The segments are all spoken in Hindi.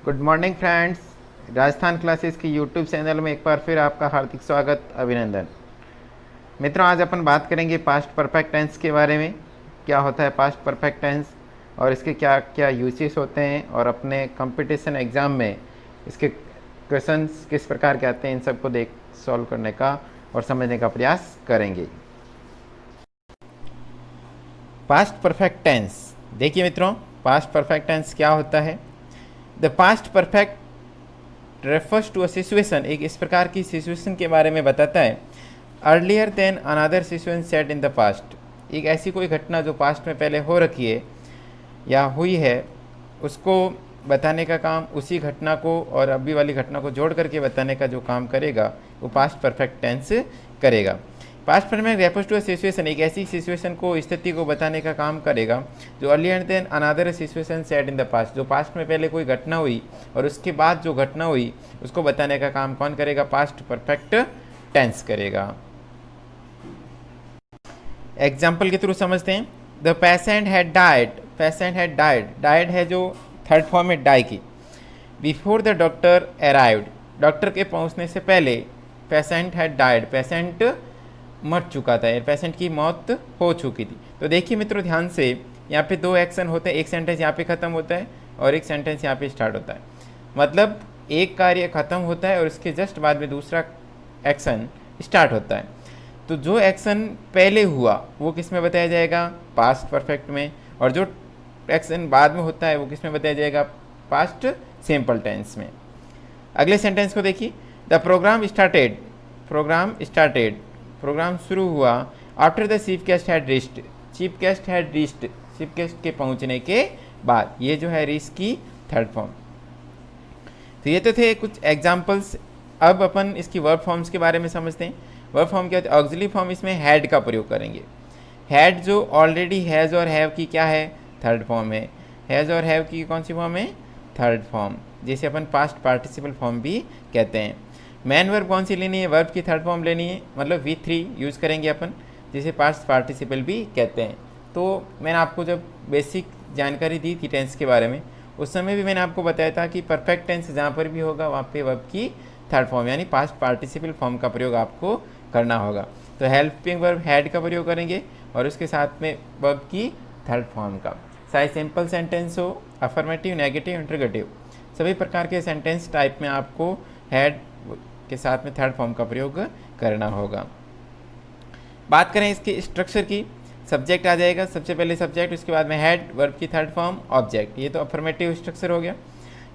Good morning friends. Rajasthan classes की यूट्यूब चैनल में एक बार फिर आपका हार्दिक स्वागत, अभिनंदन। मित्रों, आज अपन बात करेंगे पास्ट परफेक्ट टेंस के बारे में। क्या होता है पास्ट परफेक्ट टेंस और इसके क्या क्या यूजेस होते हैं, और अपने कंपटीशन एग्ज़ाम में इसके क्वेश्चंस किस प्रकार के आते हैं, इन सबको सॉल्व करने का और समझने का प्रयास करेंगे। पास्ट परफेक्ट टेंस, देखिए मित्रों, पास्ट परफेक्ट टेंस क्या होता है। The past perfect refers to a situation, एक इस प्रकार की सिचुएशन के बारे में बताता है। Earlier than another situation set in the past, एक ऐसी कोई घटना जो पास्ट में पहले हो रखी है या हुई है, उसको बताने का काम, उसी घटना को और अभी वाली घटना को जोड़ करके बताने का जो काम करेगा वो पास्ट परफेक्ट टेंस करेगा। Past perfect refers to a situation, एक ऐसी सिचुएशन को, स्थिति को बताने का काम करेगा जो earlier than another situation set in the past, जो पास्ट में पहले कोई घटना हुई और उसके बाद जो घटना हुई उसको बताने का काम कौन करेगा? पास्ट परफेक्ट टेंस करेगा। एग्जाम्पल के थ्रू समझते हैं। The patient had died, patient had died, died है जो थर्ड फॉर्म में डाई की। Before the doctor arrived, doctor के पहुंचने से पहले पेशेंट हैड डाइड, पेशेंट मर चुका था, पेशेंट की मौत हो चुकी थी। तो देखिए मित्रों ध्यान से, यहाँ पे दो एक्शन होते हैं, एक सेंटेंस यहाँ पे ख़त्म होता है और एक सेंटेंस यहाँ पे स्टार्ट होता है। मतलब एक कार्य ख़त्म होता है और उसके जस्ट बाद में दूसरा एक्शन स्टार्ट होता है। तो जो एक्शन पहले हुआ वो किस में बताया जाएगा? पास्ट परफेक्ट में। और जो एक्शन बाद में होता है वो किस में बताया जाएगा? पास्ट सिंपल टेंस में। अगले सेंटेंस को देखिए। The programme started, programme started, programme शुरू हुआ। After the chief guest had reached, chief guest had reached, chief guest के पहुंचने के बाद, ये जो है रीच की थर्ड फॉर्म। तो ये तो थे कुछ एग्जाम्पल्स। अब अपन इसकी वर्ब फॉर्म्स के बारे में समझते हैं। वर्ब फॉर्म क्या होता है? ऑक्सिलरी फॉर्म, इसमें हैड का प्रयोग करेंगे। हैड जो ऑलरेडी हैज़ और हैव की क्या है? थर्ड फॉर्म है। हैज़ और हैव की कौन सी फॉर्म है? थर्ड फॉर्म, जिसे अपन पास्ट पार्टिसिपल फॉर्म भी कहते हैं। मैन वर्ब कौन सी लेनी है? वर्ब की थर्ड फॉर्म लेनी है, मतलब V3 यूज़ करेंगे अपन, जिसे पास्ट पार्टिसिपल भी कहते हैं। तो मैंने आपको जब बेसिक जानकारी दी थी टेंस के बारे में, उस समय भी मैंने आपको बताया था कि परफेक्ट टेंस जहाँ पर भी होगा वहाँ पे वर्ब की थर्ड फॉर्म यानी पास्ट पार्टिसिपल फॉर्म का प्रयोग आपको करना होगा। तो हेल्पिंग वर्ब हैड का प्रयोग करेंगे और उसके साथ में वर्ब की थर्ड फॉर्म का। चाहे सिंपल सेंटेंस हो, अफर्मेटिव, नेगेटिव, इंटरोगेटिव, सभी प्रकार के सेंटेंस टाइप में आपको हैड के साथ में थर्ड फॉर्म का प्रयोग करना होगा। बात करें इसके स्ट्रक्चर की, सब्जेक्ट आ जाएगा, सबसे पहले सब्जेक्ट, उसके बाद में हेड, वर्ब की थर्ड फॉर्म, ऑब्जेक्ट। ये तो अफर्मेटिव स्ट्रक्चर हो गया।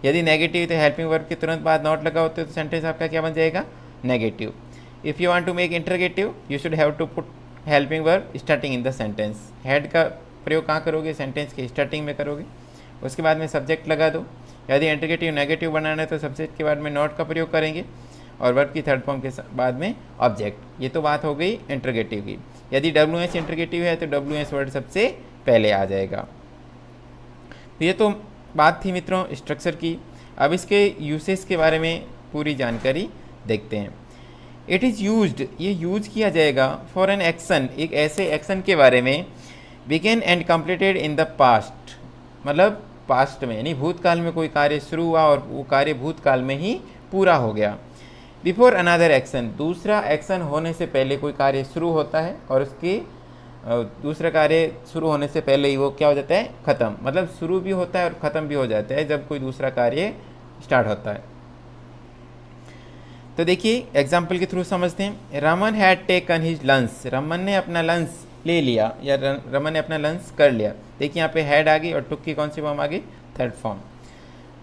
यदि नेगेटिव तो हेल्पिंग वर्ब के तुरंत बाद नॉट लगा होते तो सेंटेंस आपका क्या बन जाएगा? Negative. If you want to make interrogative you should have to put helping verb starting in the sentence. Had का प्रयोग कहाँ करोगे? सेंटेंस के स्टार्टिंग में करोगे। उसके बाद में सब्जेक्ट लगा दो। यदि इंटरोगेटिव नेगेटिव बनाना है तो सब्जेक्ट के बाद में नॉट का प्रयोग करेंगे और वर्ब की थर्ड फॉर्म के बाद में ऑब्जेक्ट। ये तो बात हो गई इंटरोगेटिव की। यदि WH इंटरोगेटिव है तो WH वर्ड सबसे पहले आ जाएगा। तो ये तो बात थी मित्रों स्ट्रक्चर की। अब इसके यूसेस के बारे में पूरी जानकारी देखते हैं। इट इज़ यूज्ड, ये यूज किया जाएगा फॉर एन एक्शन, एक ऐसे एक्शन के बारे में, begin and completed in the past, मतलब पास्ट में, यानी भूतकाल में कोई कार्य शुरू हुआ और वो कार्य भूतकाल में ही पूरा हो गया। बिफोर अनदर एक्शन, दूसरा एक्शन होने से पहले कोई कार्य शुरू होता है और उसकी दूसरा कार्य शुरू होने से पहले ही वो क्या हो जाता है? ख़त्म। मतलब शुरू भी होता है और ख़त्म भी हो जाता है जब कोई दूसरा कार्य स्टार्ट होता है। तो देखिए एग्जाम्पल के थ्रू समझते हैं। Raman had taken his lunch, Raman ने अपना लंच ले लिया या रमन ने अपना लंच कर लिया। देखिए यहाँ पे हैड आ गई और टुक की कौन सी फॉर्म आ गई? Third form.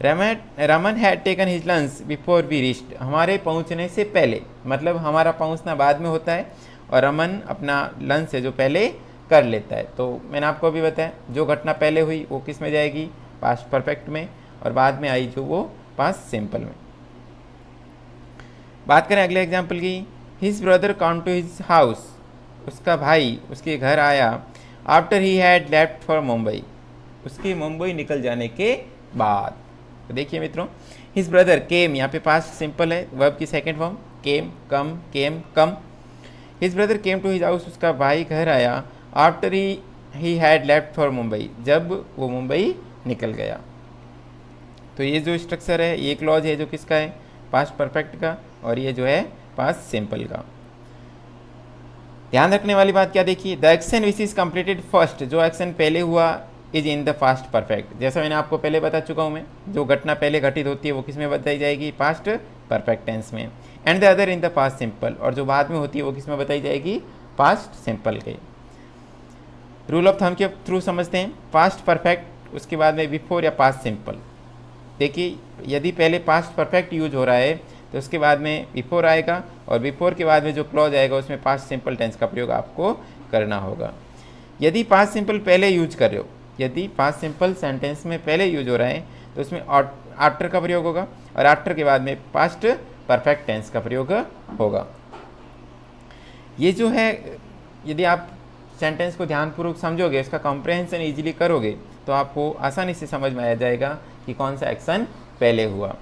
Raman had taken his lunch before we reached, हमारे पहुँचने से पहले, मतलब हमारा पहुँचना बाद में होता है और रमन अपना लंच है जो पहले कर लेता है। तो मैंने आपको अभी बताया जो घटना पहले हुई वो किस में जाएगी? पास्ट परफेक्ट में, और बाद में आई जो वो पास्ट सिंपल में। बात करें अगले एग्जाम्पल की। His brother come to his house, उसका भाई उसके घर आया। After he had left for Mumbai, उसके मुंबई निकल जाने के बाद। तो देखिए मित्रों, हिज ब्रदर केम, यहाँ पे पास्ट सिंपल है, वर्ब की second form, came, come. His brother came to his house, उसका भाई घर आया। After he had left for Mumbai, जब वो मुंबई निकल गया। तो ये जो स्ट्रक्चर है, ये क्लॉज है जो किसका है, पास्ट परफेक्ट का, और ये जो है पास्ट सिंपल का। ध्यान रखने वाली बात क्या देखिए, the action which is completed first, जो एक्शन पहले हुआ is in the past perfect. जैसा मैंने आपको पहले बता चुका हूँ मैं, जो घटना पहले घटित होती है वो किस में बताई जाएगी, पास्ट परफेक्ट टेंस में। And the other in the past simple, और जो बाद में होती है वो किस में बताई जाएगी, पास्ट सिंपल के। रूल ऑफ थंब के थ्रू समझते हैं, पास्ट परफेक्ट उसके बाद में बिफोर या पास्ट सिंपल। देखिए यदि पहले पास्ट परफेक्ट यूज हो रहा है तो उसके बाद में बिफोर आएगा, और बिफोर के बाद में जो क्लॉज आएगा उसमें पास्ट सिंपल टेंस का प्रयोग आपको करना होगा। यदि पास्ट सिंपल पहले यूज कर रहे हो, यदि पास्ट सिंपल सेंटेंस में पहले यूज हो रहा है तो उसमें आफ्टर का प्रयोग होगा, और आफ्टर के बाद में पास्ट परफेक्ट टेंस का प्रयोग होगा। ये जो है, यदि आप सेंटेंस को ध्यानपूर्वक समझोगे, उसका कॉम्प्रहेंशन इजीली करोगे, तो आपको आसानी से समझ में आ जाएगा कि कौन सा एक्शन पहले हुआ।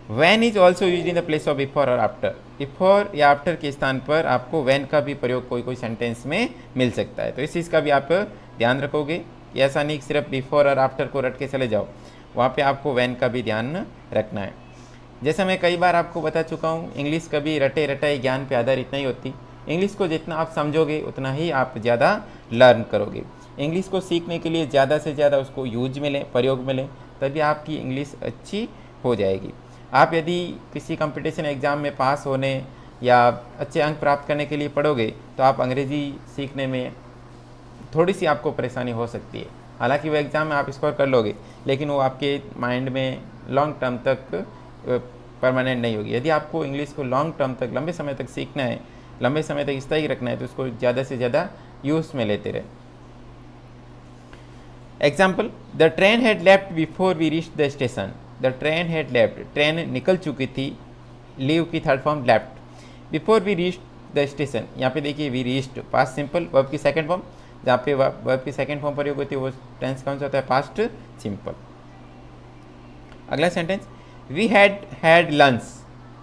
When is also use in the place of before और आफ्टर। बिफोर या आफ्टर के स्थान पर आपको वैन का भी प्रयोग कोई कोई सेंटेंस में मिल सकता है, तो इस चीज़ का भी आप ध्यान रखोगे। ऐसा नहीं सिर्फ बिफोर और आफ्टर को रट के चले जाओ, वहाँ पे आपको वैन का भी ध्यान रखना है। जैसा मैं कई बार आपको बता चुका हूँ, इंग्लिश कभी रटे रटाई ज्ञान पे आधारित नहीं होती। इंग्लिश को जितना आप समझोगे उतना ही आप ज़्यादा लर्न करोगे। इंग्लिश को सीखने के लिए ज़्यादा से ज़्यादा उसको यूज मिले, प्रयोग मिले, तभी आपकी इंग्लिश अच्छी हो जाएगी। आप यदि किसी कंपटीशन एग्ज़ाम में पास होने या अच्छे अंक प्राप्त करने के लिए पढ़ोगे तो आप अंग्रेज़ी सीखने में थोड़ी सी आपको परेशानी हो सकती है। हालांकि वो एग्ज़ाम में आप स्कोर कर लोगे, लेकिन वो आपके माइंड में लॉन्ग टर्म तक परमानेंट नहीं होगी। यदि आपको इंग्लिश को लॉन्ग टर्म तक, लंबे समय तक सीखना है, लंबे समय तक स्थायी रखना है, तो उसको ज़्यादा से ज़्यादा यूज़ में लेते रहे। Example, the train had left before we reach the station. The train had left, train निकल चुकी थी, लीव की third form left. Before we reach the station, यहाँ पे देखिए we reached past simple, verb की सेकंड फॉर्म, जहाँ पे वर्ब की सेकंड फॉर्म प्रयोग होती है वो टेंस कौन सा होता है, पास्ट सिंपल। अगला सेंटेंस, वी हैड लंच।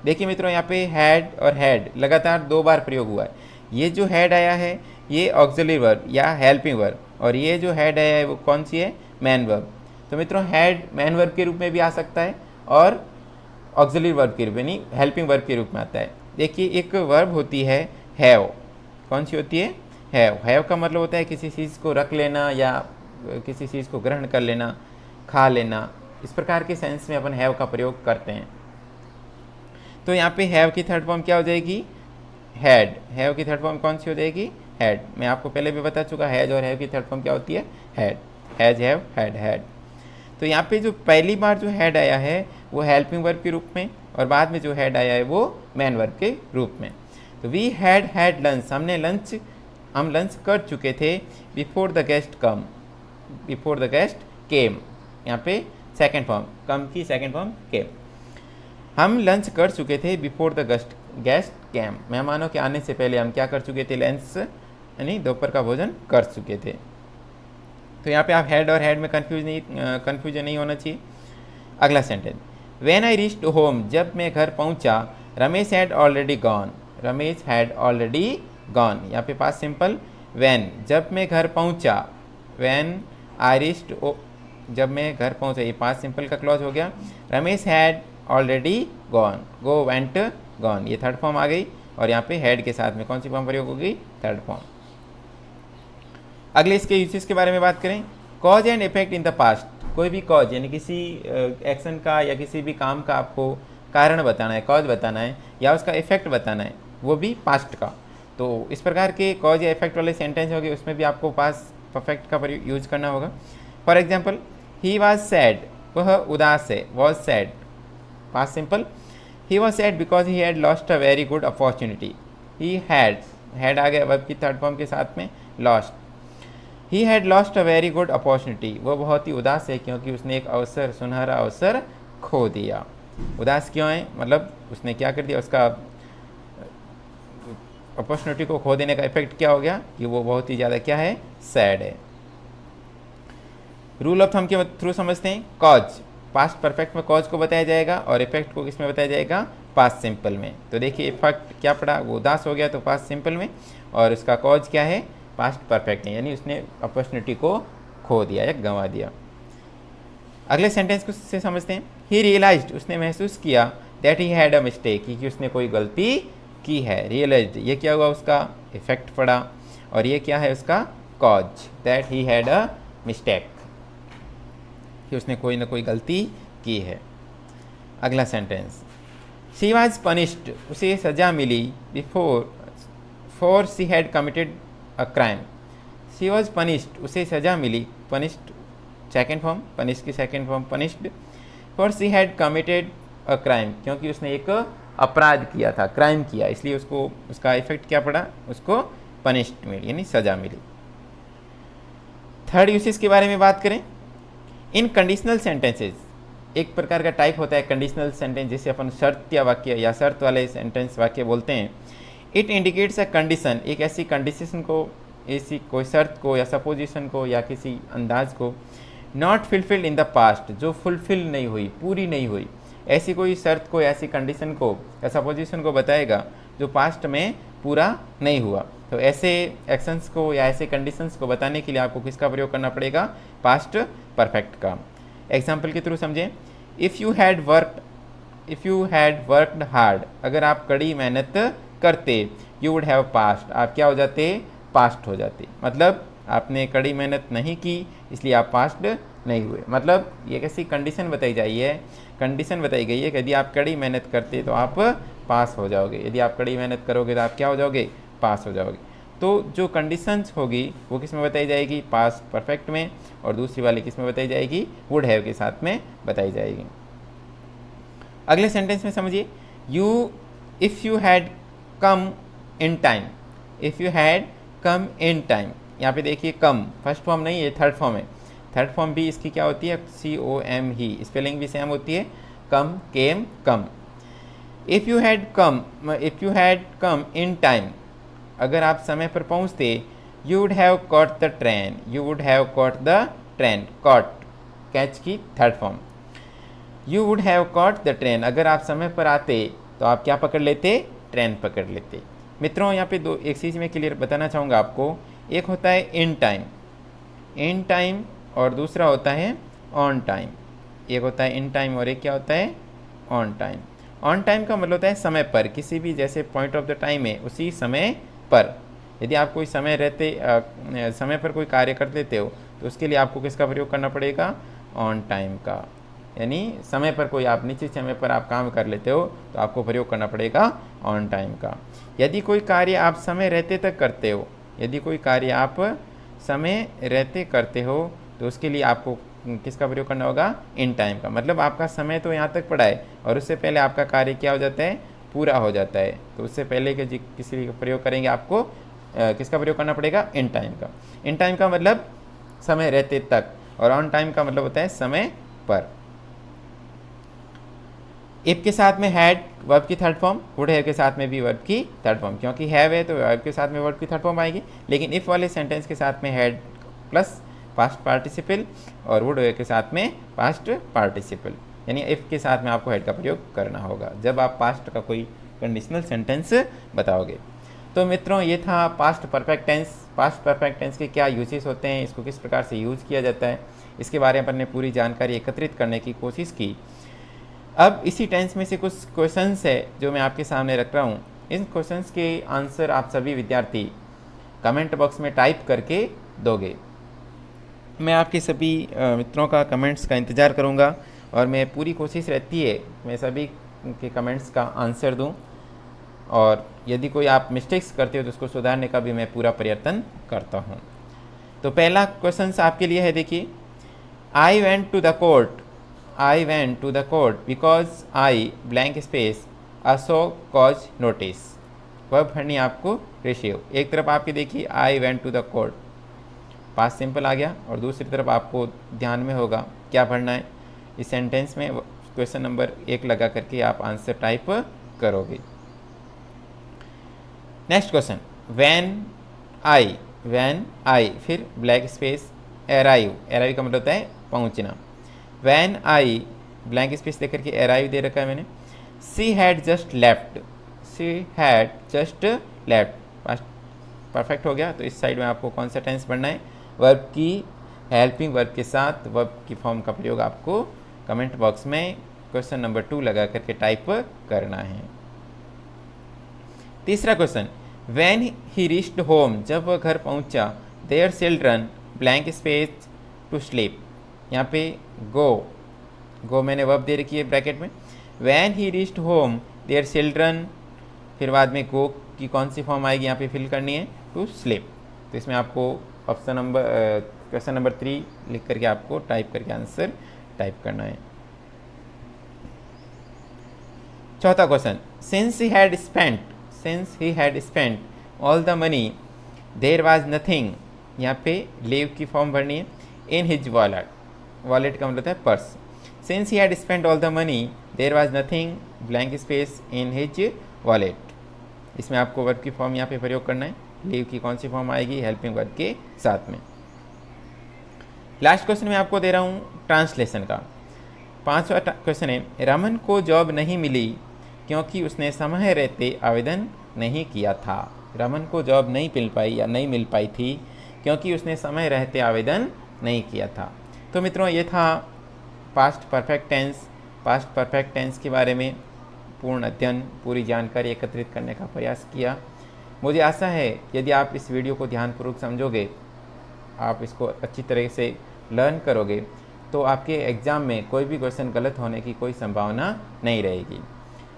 देखिए मित्रों, यहाँ पे हैड और हैड लगातार 2 बार प्रयोग हुआ है। ये जो हैड आया है ये ऑक्सिलरी वर्ब या हेल्पिंग वर्ब, और ये जो हैड आया है वो कौन सी है, मैन वर्ब। तो मित्रों हैड मैन वर्ब के रूप में भी आ सकता है और ऑक्सिलरी वर्ब के रूप में, नहीं हेल्पिंग वर्ब के रूप में आता है। देखिए एक वर्ब होती है हैव, कौन सी होती है, हैव। हैव का मतलब होता है किसी चीज़ को रख लेना या किसी चीज़ को ग्रहण कर लेना, खा लेना, इस प्रकार के सेंस में अपन हैव का प्रयोग करते हैं। तो यहाँ पे हैव की थर्ड फॉर्म क्या हो जाएगी, हैड। हैव की थर्ड फॉर्म कौन सी हो जाएगी, हैड। मैं आपको पहले भी बता चुका, हैज और हैव की थर्ड फॉर्म क्या होती है, had. Has, have, had, had. तो यहाँ पे जो पहली बार जो हैड आया है वो हेल्पिंग वर्ब के रूप में, और बाद में जो हैड आया है वो मैन वर्ब के रूप में। तो वी हैड लंच, हम लंच कर चुके थे, before the guest come, before the guest came. यहाँ पे सेकेंड फॉर्म, कम की सेकेंड फॉर्म केम। हम लंच कर चुके थे बिफोर द गेस्ट कैम, मेहमानों के आने से पहले हम क्या कर चुके थे, लंच यानी दोपहर का भोजन कर चुके थे। तो यहाँ पे आप हैड और हैड में कन्फ्यूजन नहीं होना चाहिए। अगला sentence, when I reached home, जब मैं घर पहुँचा, Ramesh had already gone. Ramesh had already gone, यहाँ पे पास्ट सिंपल व्हेन, जब मैं घर पहुँचा, व्हेन आई रीच्ड, जब मैं घर पहुँचा, ये पास्ट सिंपल का क्लॉज हो गया। Ramesh had already gone, go went gone, ये थर्ड फॉर्म आ गई, और यहाँ पे हैड के साथ में कौन सी फॉर्म प्रयोग होगी, थर्ड फॉर्म। अगले इसके यूसेज के बारे में बात करें, cause and effect in the past. कोई भी कॉज यानी किसी एक्शन का या किसी भी काम का आपको कारण बताना है, कॉज बताना है, या उसका इफेक्ट बताना है, वो भी पास्ट का। तो इस प्रकार के कॉज या इफेक्ट वाले सेंटेंस होंगे, उसमें भी आपको पास्ट परफेक्ट का यूज करना होगा। For example, he was sad, वह उदास है, was sad, past simple. He was sad because he had lost a very good opportunity. He had आ गया वर्ब की थर्ड फॉर्म के साथ में, lost. He had lost a very good opportunity, वो बहुत ही उदास है क्योंकि उसने एक अवसर, सुनहरा अवसर खो दिया। उदास क्यों है, मतलब उसने क्या कर दिया, उसका अपॉर्चुनिटी को खो देने का इफेक्ट क्या हो गया कि वो बहुत ही ज़्यादा क्या है, सैड है। रूल ऑफ थंब के थ्रू समझते हैं, कॉज, पास्ट परफेक्ट में कॉज को बताया जाएगा और इफेक्ट को किस में बताया जाएगा, पास्ट सिंपल में। तो देखिए इफेक्ट क्या पड़ा, वो उदास हो गया तो पास्ट सिंपल में, और उसका कॉज क्या है, पास्ट परफेक्ट में, यानी उसने अपॉर्चुनिटी को खो दिया या गंवा दिया। अगले सेंटेंस को से समझते हैं। ही रियलाइज्ड, उसने महसूस किया, that he had a mistake, कि उसने कोई गलती की है। रियलाइज्ड, ये क्या हुआ, उसका इफेक्ट पड़ा, और ये क्या है उसका cause, that he had a mistake, कि उसने कोई ना कोई गलती की है। अगला सेंटेंस, शी वॉज पनिश्ड, उसे सज़ा मिली, for she had committed a crime. She was punished, उसे सज़ा मिली, पनिश्ड सेकेंड फॉर्म, पनिश की second form punished, for she had committed a crime, क्योंकि उसने एक अपराध किया था, क्राइम किया, इसलिए उसको उसका इफेक्ट क्या पड़ा, उसको पनिश्ड मिली, यानी सज़ा मिली। थर्ड यूसेज के बारे में बात करें। इन कंडीशनल सेंटेंसेज, एक प्रकार का टाइप होता है कंडीशनल सेंटेंस, जिसे अपन शर्त या वाक्य या शर्त वाले सेंटेंस वाक्य बोलते हैं। इट इंडिकेट्स अ कंडीशन, एक ऐसी कंडीशन को, ऐसी कोई शर्त को या सपोजिशन को या किसी अंदाज को, not fulfilled in the past, जो फुलफिल नहीं हुई, पूरी नहीं हुई, ऐसी कोई शर्त को, ऐसी कंडीशन को या सपोजिशन को बताएगा जो पास्ट में पूरा नहीं हुआ। तो ऐसे एक्शंस को या ऐसे कंडीशंस को बताने के लिए आपको किसका प्रयोग करना पड़ेगा, पास्ट परफेक्ट का। एग्जाम्पल के थ्रू समझें। If you had worked hard, अगर आप कड़ी मेहनत करते, यू वुड हैव पास्ट, आप क्या हो जाते, पास्ट हो जाते। मतलब आपने कड़ी मेहनत नहीं की, इसलिए आप पास्ट नहीं हुए। मतलब ये कैसी कंडीशन बताई गई है, कंडीशन बताई गई है कि यदि आप कड़ी मेहनत करते तो आप पास हो जाओगे, यदि आप कड़ी मेहनत करोगे तो आप क्या हो जाओगे, पास हो जाओगे। तो जो कंडीशंस होगी वो किस में बताई जाएगी, पास्ट परफेक्ट में, और दूसरी वाली किस में बताई जाएगी, वुड हैव के साथ में बताई जाएगी। अगले सेंटेंस में समझिए, if you had come in time, if you had come in time, यहाँ पे देखिए कम फर्स्ट फॉर्म नहीं है, थर्ड फॉर्म है। थर्ड फॉर्म भी इसकी क्या होती है, COM ही, स्पेलिंग भी सेम होती है, come, came, come. If you had come in time, अगर आप समय पर पहुँचते, you would have caught the train, you would have caught the train, caught catch की third form, you would have caught the train, अगर आप समय पर आते तो आप क्या पकड़ लेते, ट्रेन पकड़ लेते। मित्रों यहाँ पे एक चीज़ मैं क्लियर बताना चाहूँगा आपको, एक होता है इन टाइम और दूसरा होता है ऑन टाइम। एक होता है इन टाइम और एक क्या होता है, ऑन टाइम। ऑन टाइम का मतलब होता है समय पर, किसी भी जैसे पॉइंट ऑफ द टाइम है उसी समय पर। यदि आप कोई समय पर कोई कार्य कर लेते हो तो उसके लिए आपको किसका प्रयोग करना पड़ेगा, ऑन टाइम का। यानी समय पर कोई आप निश्चित समय पर आप काम कर लेते हो तो आपको प्रयोग करना पड़ेगा ऑन टाइम का। यदि कोई कार्य आप समय रहते तक करते हो, यदि कोई कार्य आप समय रहते करते हो तो उसके लिए आपको किसका प्रयोग करना होगा, इन टाइम का। मतलब आपका समय तो यहाँ तक पड़ा है और उससे पहले आपका कार्य क्या हो जाता है, पूरा हो जाता है, तो उससे पहले के किसी का प्रयोग करेंगे आपको किसका प्रयोग करना पड़ेगा, इन टाइम का। इन टाइम का मतलब समय रहते तक, और ऑन टाइम का मतलब होता है समय पर। इफ के साथ में हैड वर्ब की थर्ड फॉर्म, वुड हैव के साथ में भी वर्ब की थर्ड फॉर्म, क्योंकि हैव है तो वर्ब के साथ में वर्ब की थर्ड फॉर्म आएगी। लेकिन इफ वाले सेंटेंस के साथ में हैड प्लस पास्ट पार्टिसिपल और वुड हैव के साथ में पास्ट पार्टिसिपल, यानी इफ के साथ में आपको हैड का प्रयोग करना होगा जब आप पास्ट का कोई कंडीशनल सेंटेंस बताओगे। तो मित्रों ये था past perfect tense. Past perfect tense के क्या यूजेस होते हैं, इसको किस प्रकार से यूज़ किया जाता है, इसके बारे में अपन ने पूरी जानकारी एकत्रित करने की कोशिश की। अब इसी टेंस में से कुछ क्वेश्चंस है जो मैं आपके सामने रख रहा हूँ। इन क्वेश्चंस के आंसर आप सभी विद्यार्थी कमेंट बॉक्स में टाइप करके दोगे। मैं आपके सभी मित्रों का कमेंट्स का इंतज़ार करूँगा और मैं पूरी कोशिश रहती है मैं सभी के कमेंट्स का आंसर दूँ, और यदि कोई आप मिस्टेक्स करते हो तो उसको सुधारने का भी मैं पूरा प्रयत्न करता हूँ। तो पहला क्वेश्चन आपके लिए है, देखिए, I went to the court because I blank space a show cause notice. Verb भरनी आपको रेशियो। एक तरफ आपकी देखिए I went to the court, past simple आ गया, और दूसरी तरफ आपको ध्यान में होगा क्या भरना है। इस सेंटेंस में क्वेश्चन नंबर 1 लगा करके आप आंसर टाइप करोगे। नेक्स्ट क्वेश्चन, व्हेन आई फिर ब्लैंक स्पेस अराइव का मतलब होता है पहुंचना। व्हेन आई ब्लैंक स्पेस देकर के अराइव दे रखा है मैंने। She had just left past perfect हो गया, तो इस साइड में आपको कौन सा टेंस पढ़ना है, वर्ब की हेल्पिंग वर्ब के साथ वर्ब की फॉर्म का प्रयोग आपको कमेंट बॉक्स में क्वेश्चन नंबर 2 लगा करके टाइप करना है। तीसरा question, when he reached home, जब वह घर पहुंचा, their children blank space to sleep. यहाँ पे गो मैंने वर्ब दे रखी है ब्रैकेट में। When he reached home their children, फिर बाद में गो की कौन सी फॉर्म आएगी यहाँ पे फिल करनी है, टू स्लीप। तो इसमें आपको ऑप्शन नंबर क्वेश्चन नंबर 3 लिख करके आपको टाइप करके आंसर टाइप करना है। चौथा question, since he had spent all the money there was nothing, यहाँ पे लीव की फॉर्म भरनी है, इन हिज वॉलेट का मतलब है purse. Since he had spent all the money there was nothing blank space in his wallet. इसमें आपको वर्ब की फॉर्म यहाँ पे प्रयोग करना है। लीव की कौन सी फॉर्म आएगी, हेल्पिंग वर्ब के साथ में। लास्ट क्वेश्चन मैं आपको दे रहा हूँ ट्रांसलेशन का। 5वां क्वेश्चन है, रमन को जॉब नहीं मिली क्योंकि उसने समय रहते आवेदन नहीं किया था। रमन को जॉब नहीं मिल पाई या नहीं मिल पाई थी क्योंकि उसने समय रहते आवेदन नहीं किया था। तो मित्रों, ये था पास्ट परफेक्ट टेंस के बारे में पूर्ण अध्ययन, पूरी जानकारी एकत्रित करने का प्रयास किया। मुझे आशा है यदि आप इस वीडियो को ध्यानपूर्वक समझोगे, आप इसको अच्छी तरह से लर्न करोगे, तो आपके एग्ज़ाम में कोई भी क्वेश्चन गलत होने की कोई संभावना नहीं रहेगी।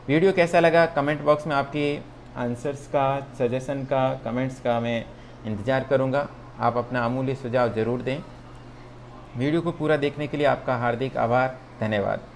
वीडियो कैसा लगा, कमेंट बॉक्स में आपके आंसर्स का, सजेशन का, कमेंट्स का मैं इंतज़ार करूँगा। आप अपना अमूल्य सुझाव ज़रूर दें। वीडियो को पूरा देखने के लिए आपका हार्दिक आभार, धन्यवाद।